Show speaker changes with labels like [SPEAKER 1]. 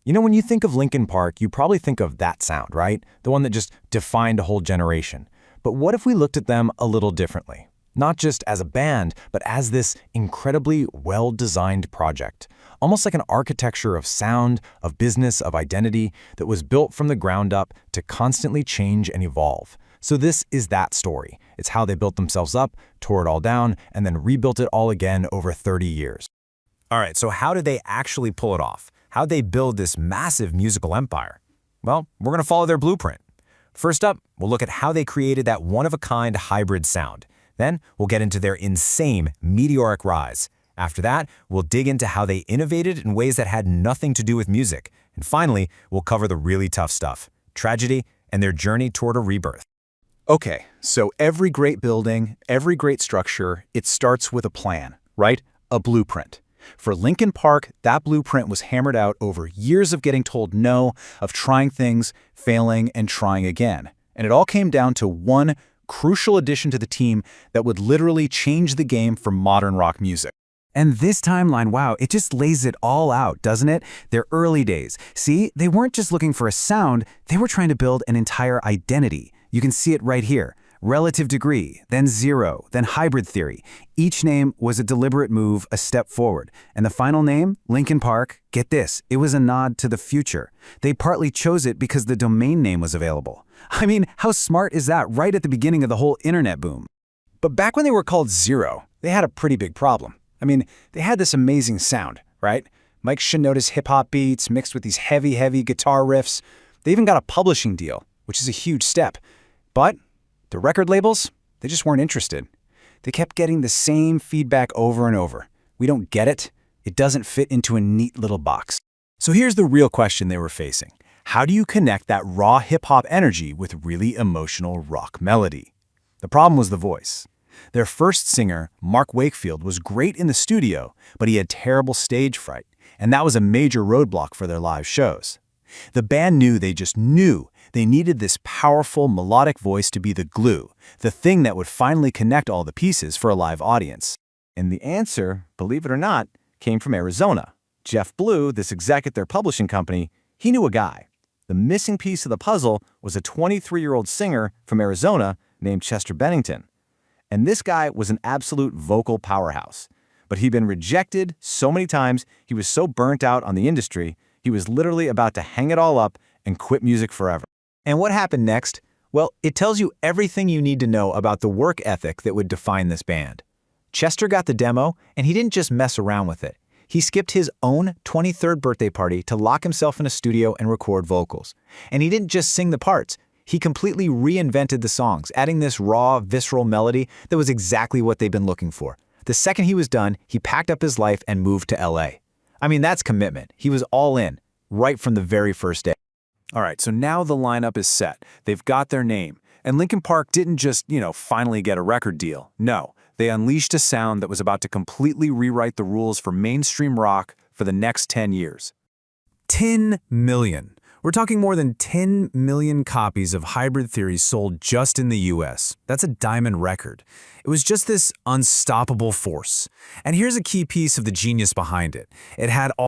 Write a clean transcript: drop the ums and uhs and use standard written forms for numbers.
[SPEAKER 1] You know, when you think of Linkin Park, you probably think of that sound, right? The one that just defined a whole generation. But what if we looked at them a little differently? Not just as a band, but as this incredibly well-designed project. Almost like an architecture of sound, of business, of identity that was built from the ground up to constantly change and evolve. So this is that story. It's how they built themselves up, tore it all down, and then rebuilt it all again over 30 years. All right, so how did they actually pull it off? How'd they build this massive musical empire? Well, we're going to follow their blueprint. First up, we'll look at how they created that one-of-a-kind hybrid sound. Then we'll get into their insane meteoric rise. After that, we'll dig into how they innovated in ways that had nothing to do with music. And finally, we'll cover the really tough stuff, tragedy, and their journey toward a rebirth.
[SPEAKER 2] Okay, so every great building, every great structure, it starts with a plan, right? A blueprint. For Linkin Park, that blueprint was hammered out over years of getting told no, of trying things, failing, and trying again. And it all came down to one crucial addition to the team that would literally change the game for modern rock music.
[SPEAKER 3] And this timeline, wow, it just lays it all out, doesn't it? Their early days. See, they weren't just looking for a sound, they were trying to build an entire identity. You can see it right here. Relative degree, then zero, then hybrid theory. Each name was a deliberate move, a step forward. And the final name, Linkin Park, get this, it was a nod to the future. They partly chose it because the domain name was available. I mean, how smart is that right at the beginning of the whole internet boom?
[SPEAKER 2] But back when they were called Zero, they had a pretty big problem. I mean, they had this amazing sound, right? Mike Shinoda's hip-hop beats mixed with these heavy guitar riffs. They even got a publishing deal, which is a huge step. But the record labels, they just weren't interested. They kept getting the same feedback over and over. We don't get it. It doesn't fit into a neat little box.
[SPEAKER 1] So here's the real question they were facing. How do you connect that raw hip-hop energy with really emotional rock melody? The problem was the voice. Their first singer, Mark Wakefield, was great in the studio, but he had terrible stage fright, and that was a major roadblock for their live shows. The band knew they needed this powerful melodic voice to be the glue, the thing that would finally connect all the pieces for a live audience. And the answer, believe it or not, came from Arizona. Jeff Blue, this exec at their publishing company, he knew a guy. The missing piece of the puzzle was a 23-year-old singer from Arizona named Chester Bennington. And this guy was an absolute vocal powerhouse. But he'd been rejected so many times, he was so burnt out on the industry, he was literally about to hang it all up and quit music forever. And what happened next? Well, it tells you everything you need to know about the work ethic that would define this band. Chester got the demo, and he didn't just mess around with it. He skipped his own 23rd birthday party to lock himself in a studio and record vocals. And he didn't just sing the parts. He completely reinvented the songs, adding this raw, visceral melody that was exactly what they'd been looking for. The second he was done, he packed up his life and moved to LA. I mean, that's commitment. He was all in, right from the very first day.
[SPEAKER 2] All right, so now the lineup is set. They've got their name. And Linkin Park didn't just, finally get a record deal. No, they unleashed a sound that was about to completely rewrite the rules for mainstream rock for the next 10 years.
[SPEAKER 3] 10 million. We're talking more than 10 million copies of Hybrid Theory sold just in the US. That's a diamond record. It was just this unstoppable force. And here's a key piece of the genius behind it. It had all